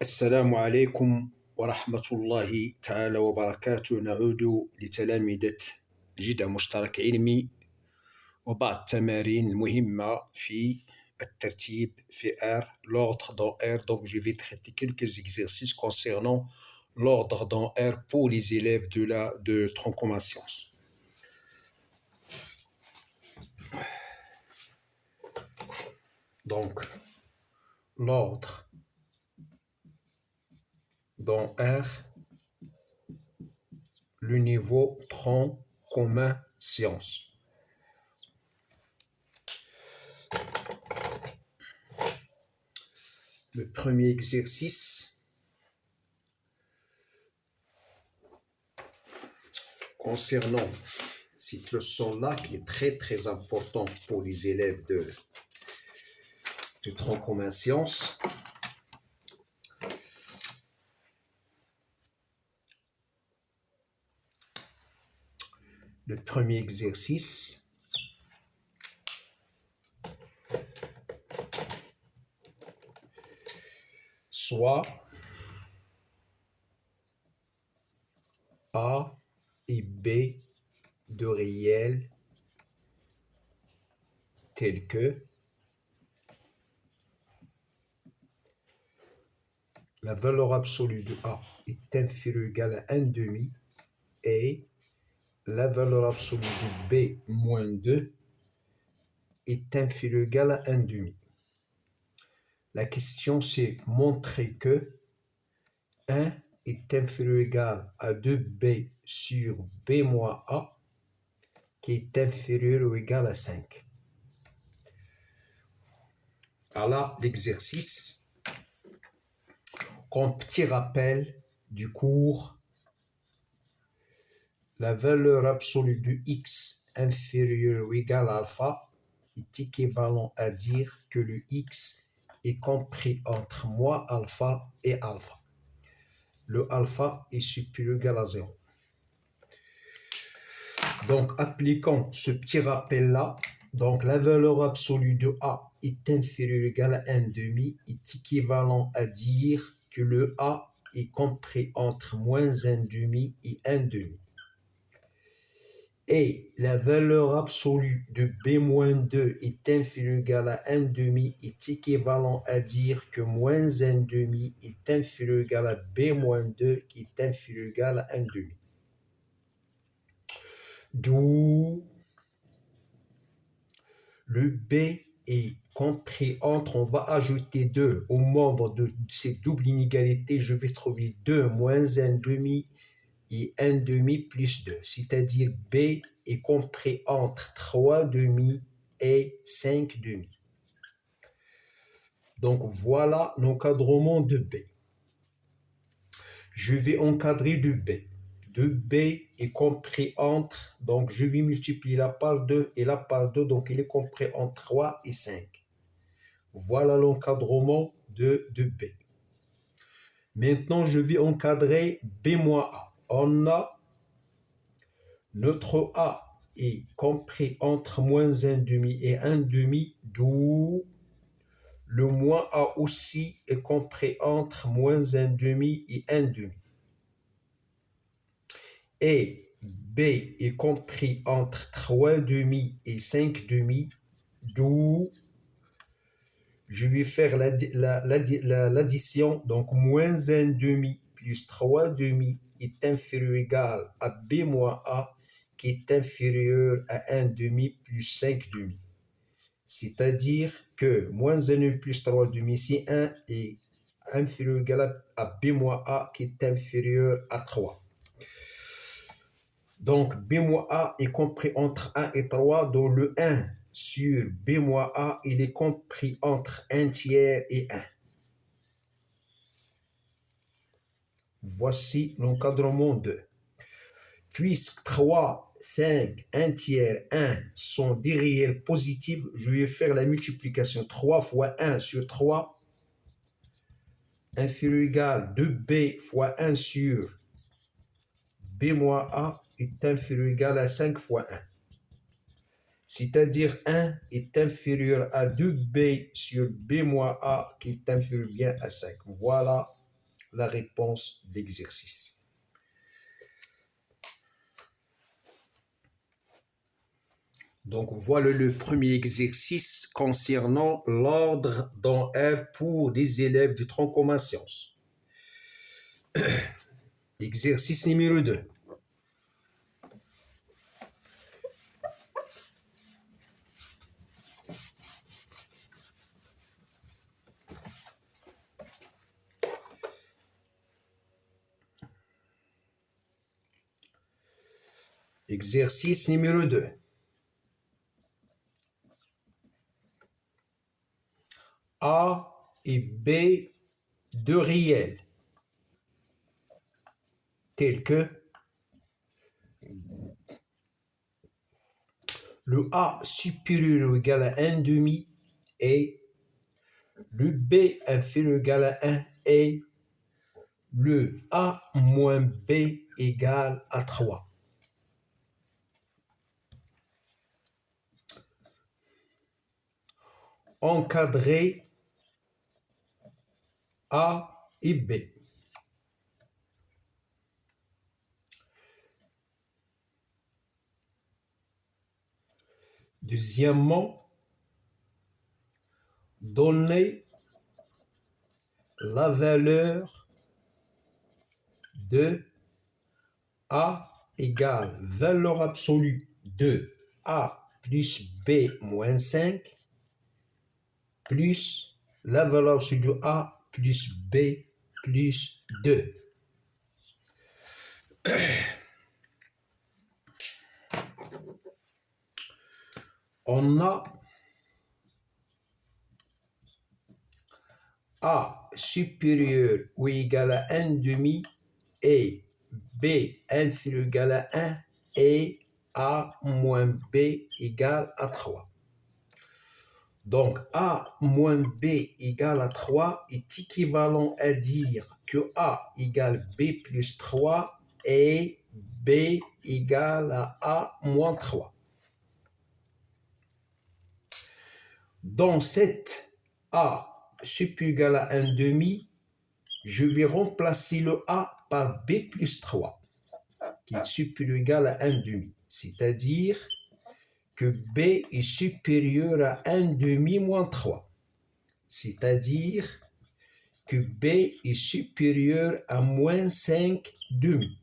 السلام عليكم ورحمة الله تعالى وبركاته. نعود لتلامذة جدة مشترك علمي وبعض التمارين المهمة في الترتيب في R, l'ordre dans R. Donc je vais traiter quelques exercices concernant l'ordre dans R pour les élèves de tronc commun sciences. Donc l'ordre dans R, le niveau tronc commun sciences. Le premier exercice concernant cette leçon-là qui est très important pour les élèves de tronc commun sciences. Le premier exercice, soit A et B de réels tels que la valeur absolue de A est inférieure ou égale à 1 demi et la valeur absolue de B moins 2 est inférieure ou égale à 1 demi. La question c'est montrer que 1 est inférieur ou égal à 2B sur B moins A qui est inférieur ou égal à 5. Alors l'exercice, comme petit rappel du cours, la valeur absolue de x inférieure ou égale à alpha est équivalent à dire que le x est compris entre moins alpha et alpha. Le alpha est supérieur ou égal à 0. Donc, appliquons ce petit rappel-là. Donc, la valeur absolue de A est inférieure ou égale à 1 demi est équivalent à dire que le A est compris entre moins 1 demi et 1 demi. Et la valeur absolue de B-2 est inférieure ou égale à 1 demi est équivalent à dire que moins 1 demi est inférieur ou égal à B-2 qui est inférieur ou égal à 1 demi. D'où le B est compris entre, on va ajouter 2 aux membres de cette double inégalité, je vais trouver 2 moins 1 demi et 1 demi plus 2, c'est-à-dire B est compris entre 3 demi et 5 demi. Donc voilà l'encadrement de B. Je vais encadrer de B. De B est compris entre, donc je vais multiplier la par 2 et la par 2, donc il est compris entre 3 et 5. Voilà l'encadrement de B. Maintenant, je vais encadrer B-A. On a notre A est compris entre moins 1 demi et 1 demi, d'où le moins A aussi est compris entre moins 1 demi et 1 demi. Et B est compris entre 3 demi et 5 demi, d'où je vais faire l'addition, donc moins 1 demi plus 3 demi est inférieur ou égal à B moins A qui est inférieur à 1 demi plus 5 demi. C'est-à-dire que moins 1 demi plus 3 demi, c'est 1 est inférieur ou égal à B moins A qui est inférieur à 3. Donc B moins A est compris entre 1 et 3, dont le 1 sur B moins A, il est compris entre 1 tiers et 1. Voici l'encadrement 2. Puisque 3, 5, 1 tiers, 1 sont des réels positifs, je vais faire la multiplication. 3 fois 1 sur 3, inférieur ou égal 2B fois 1 sur B moins A est inférieur ou égal à 5 fois 1. C'est-à-dire 1 est inférieur à 2B sur B moins A qui est inférieur bien à 5. Voilà la réponse d'exercice. Donc, voilà le premier exercice concernant l'ordre dans R pour les élèves du tronc commun sciences. Exercice numéro 2. Exercice numéro 2. A et B deux réels tels que le A supérieur ou égal à 1 demi et le B inférieur ou égal à 1 et le A moins B égale à 3. Encadrer A et B. Deuxièmement, donner la valeur de A égale valeur absolue de A plus B moins 5 plus la valeur absolue de A plus B plus 2. On a A supérieur ou égal à 1 demi et B inférieur ou égal à 1 et A moins B égale à 3. Donc, A moins B égale à 3 est équivalent à dire que A égale B plus 3 et B égale à A moins 3. Dans cette A supérieur ou égal à 1 demi, je vais remplacer le A par B plus 3, qui est supérieur ou égal à 1 demi. C'est-à-dire que B est supérieur à 1 demi moins 3. C'est-à-dire que B est supérieur à moins 5 demi.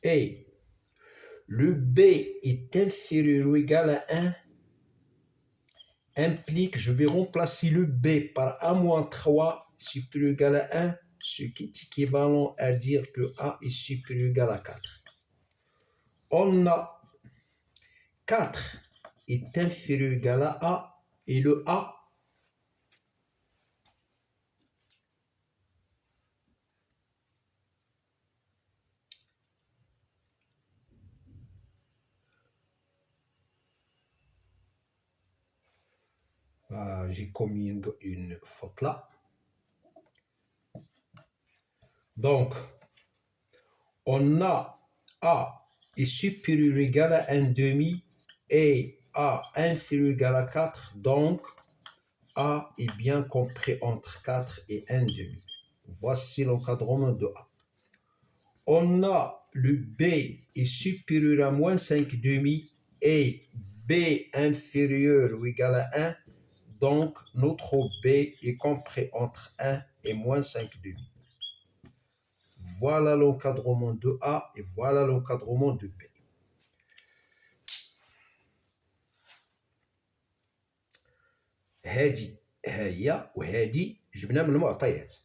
Et le B est inférieur ou égal à 1 implique, je vais remplacer le B par A moins 3 supérieur ou égal à 1, ce qui est équivalent à dire que A est supérieur ou égal à 4. On a 4 est inférieur ou égal à A et le A j'ai commis une faute là. Donc, on a A est supérieur ou égal à 1 demi et A inférieur ou égal à 4. Donc, A est bien compris entre 4 et 1 demi. Voici l'encadrement de A. On a le B est supérieur à moins 5 demi et B inférieur ou égal à 1. Donc, notre B est compris entre 1 et moins 5 demi. Voilà l'encadrement de A et voilà l'encadrement de B. هذه هي وهذه جبنا من المعطيات.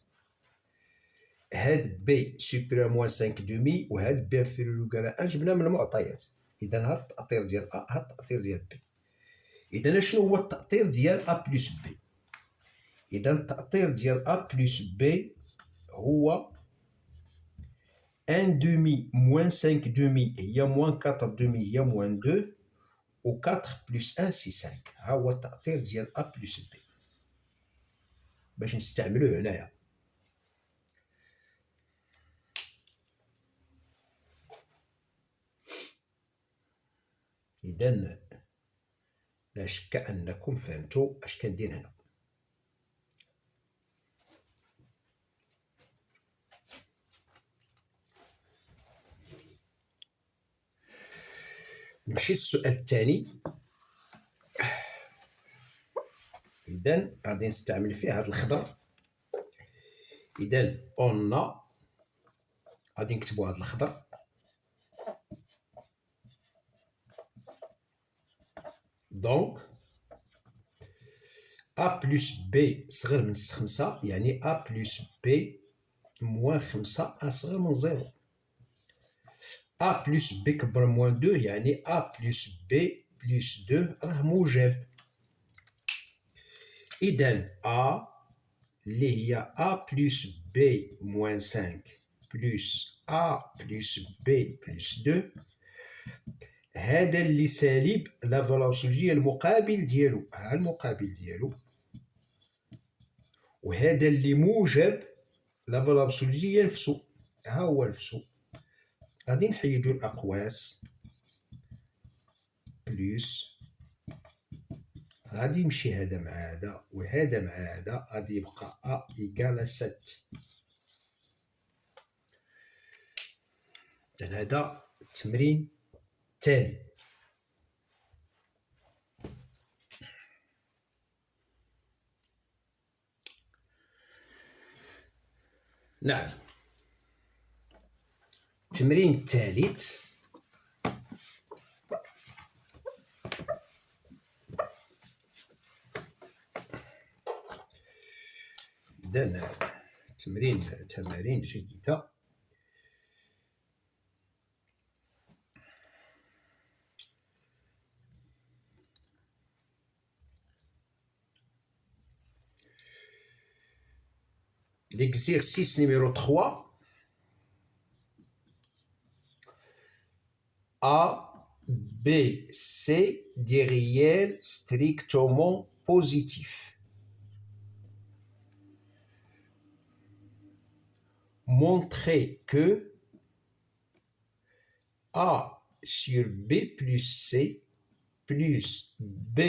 هاد B supérieur à moins 5 demi وهاد B inférieur ou égal à 1 جبنا من المعطيات. إذا هاد التأطير ديال A هاد التأطير ديال B. إذا شنو هو التأطير ديال A plus B؟ إذا التأطير ديال A plus B هو 1 demi moins 5 demi هي moins 4 demi هي moins 2 و 4 plus 1 c'est 5. ها هو التأطير ديال A plus B باش نستعملوه هنايا. إذا لا شك أنكم فهمتوا اش كندير هنا. نمشي للسؤال الثاني. إذا غادي نستعمل فيه هذا الخضر. إذا أون غادي نكتبو هذا الخضر. دونك A بلس B صغير من 5 يعني A بلس B موان 5 أصغر من 0. A بلس B كبر من موان 2 يعني A بلس B بلس 2 راه موجب. إذا A اللي هي A بلس B موان 5 بلس A بلس B بلس 2 هذا اللي سالب لا فالور أبسولوجية المقابل ديالو، ها المقابل ديالو، وهذا اللي موجب لا فالور أبسولوجية نفسو، ها هو نفسو. غادي نحيدو الأقواس بلس غادي يمشي هذا مع هذا وهذا مع هذا، غادي يبقى أ إيكال 7. إذن هذا التمرين الثاني. نعم. التمرين الثالث. إذن تمارين جيدة. L'exercice numéro 3. A, B, C des réels strictement positifs. Montrez que A sur B plus C plus B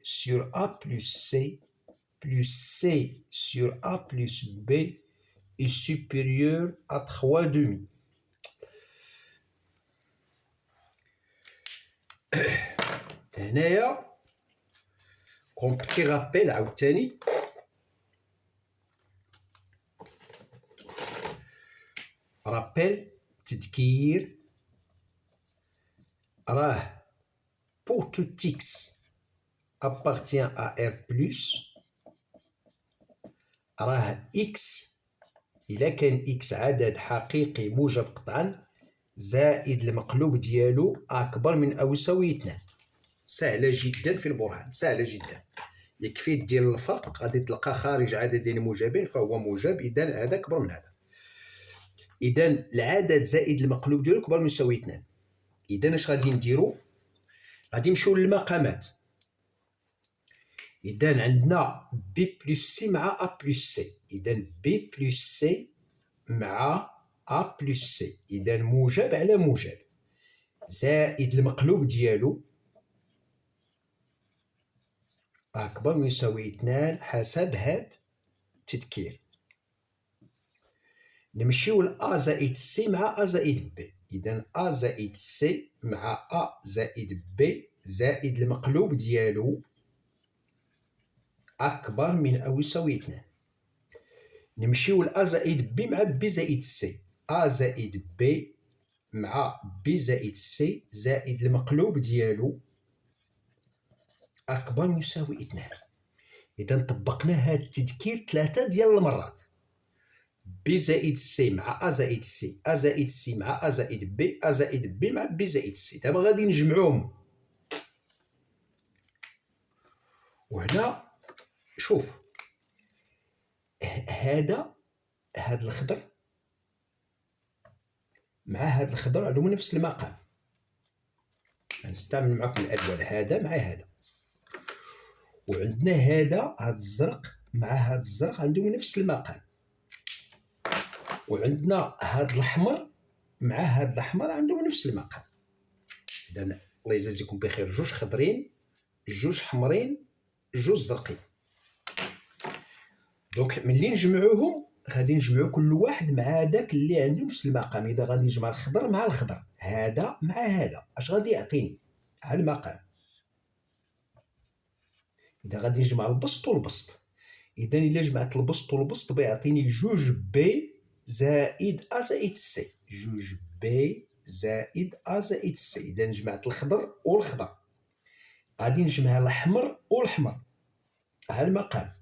sur A plus C plus C sur A plus B est supérieur à 3 demi. هنايا كون بتي رابيل عاوتاني. رابيل تذكير راه pour tout x appartient à R+, راه x إلا كان x عدد حقيقي موجب قطعا زائد المقلوب ديالو أكبر من أو يساوي 2. سهلة جدا في البرهان، سهلة جدا. يكفي دير الفرق غادي تلقى خارج عددين موجبين فهو موجب، إذا هذا أكبر من هذا. إذا العدد زائد المقلوب ديالو أكبر من يساوي 2. إذا اش غادي نديرو؟ غادي نمشيو للمقامات. إذا عندنا B بلس C مع A بلس C. إذا B بلس C مع A بلس C. إذا موجب على موجب زائد المقلوب ديالو أكبر من يساوي 2 حسب هاد التذكير. نمشيو ل A زائد C مع A زائد B. إذا A زائد C مع A زائد B زائد المقلوب ديالو أكبر من أو يساوي 2. نمشيو ل A زائد B مع B زائد C. A زائد B مع B زائد C زائد المقلوب ديالو أكبر من يساوي 2. إذا طبقنا هاد التذكير 3 ديال المرات. B زائد C مع A زائد C، A زائد C مع A زائد B، A زائد B مع B زائد C. دابا غادي نجمعوهم. وهنا شوف هاد الخضر مع هاد الخضر عندهم نفس المقام. غنستعمل معكم الألوان هذا مع هذا. وعندنا هاد الزرق مع هاد الزرق عندهم نفس المقام. وعندنا هاد الأحمر مع هاد الأحمر عندهم نفس المقام. إذا الله يجازيكم بخير، جوج خضرين جوج حمرين جوج زرقين. دونك ملي نجمعوهم غادي نجمعو كل واحد مع هذاك اللي عنده نفس المقام. إذا غادي نجمع الخضر مع الخضر، هذا مع هذا، اش غادي يعطيني؟ ها المقام. إذا غادي نجمع البسط والبسط، إذا إلا جمعت البسط والبسط بيعطيني جوج بي زائد أ زائد سي، جوج بي زائد أ زائد سي. إذا جمعت الخضر والخضر، غادي نجمع الأحمر والأحمر، ها المقام.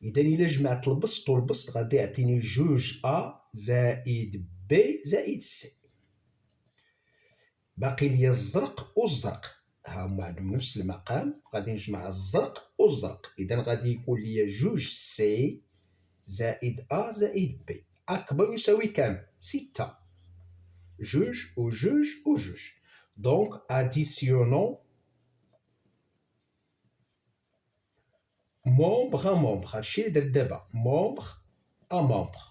إذا إلا جمعت البسط والبسط غادي يعطيني جوج أ زائد بي زائد سي. باقي ليا الزرق والزرق، ها هما عندهم نفس المقام، غادي نجمع الزرق والزرق. إذا غادي يكون ليا جوج سي زائد أ زائد بي أكبر يساوي كام؟ 6. جوج وجوج وجوج. دونك أديسيونون مومبغ أ مومبغ، هادشي اللي درت دابا، مومبغ أ مومبغ.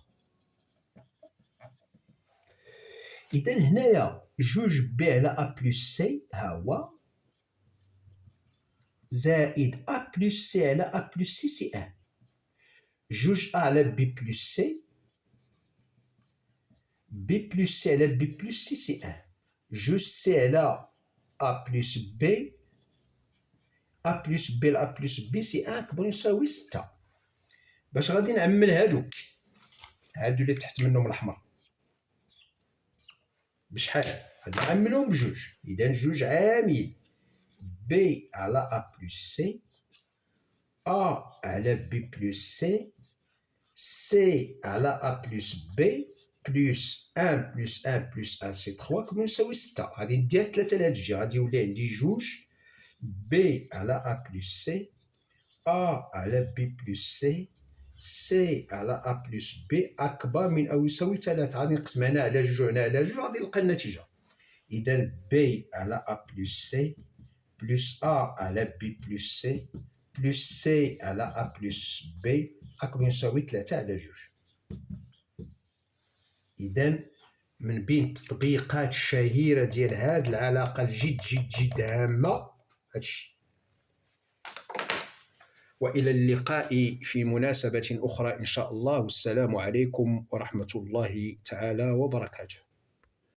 إذا هنايا جوج بي على أ بلس سي ها هو، زائد أ بلس سي على أ بلس سي سي أن، جوج أ على بي بلس سي، بي بلس سي على بي بلس سي سي أن، جوج سي على أ بلس بي، أ بلس بي على أ بلس بي سي أن كبر يساوي 6. باش غادي نعمل هادو اللي تحت منهم الأحمر بشحال؟ غادي نعملهم بجوج. إذا جوج عامل بي على أ بلس سي، أ على بي بلس سي، سي على أ بلس بي، بلس أن بلس أن بلس أن سي 3 كما يساوي 6. غادي نديها 3 لهاد الجهة، غادي يولي عندي جوج بي على أ بلس سي، أ على بي بلس سي، سي على أ بلس بي أكبر من أو يساوي 3. غادي نقسم هنا على جوج هنا على جوج، غادي نلقى النتيجة. إذا بي على أ بلس سي بلس أ على بي بلس سي بلس سي على أ بلس بي أكبر من يساوي 3 على جوج. إذا من بين التطبيقات الشهيرة ديال هاد العلاقة الجد جد جد هامة هادشي. وإلى اللقاء في مناسبة أخرى إن شاء الله، والسلام عليكم ورحمة الله تعالى وبركاته.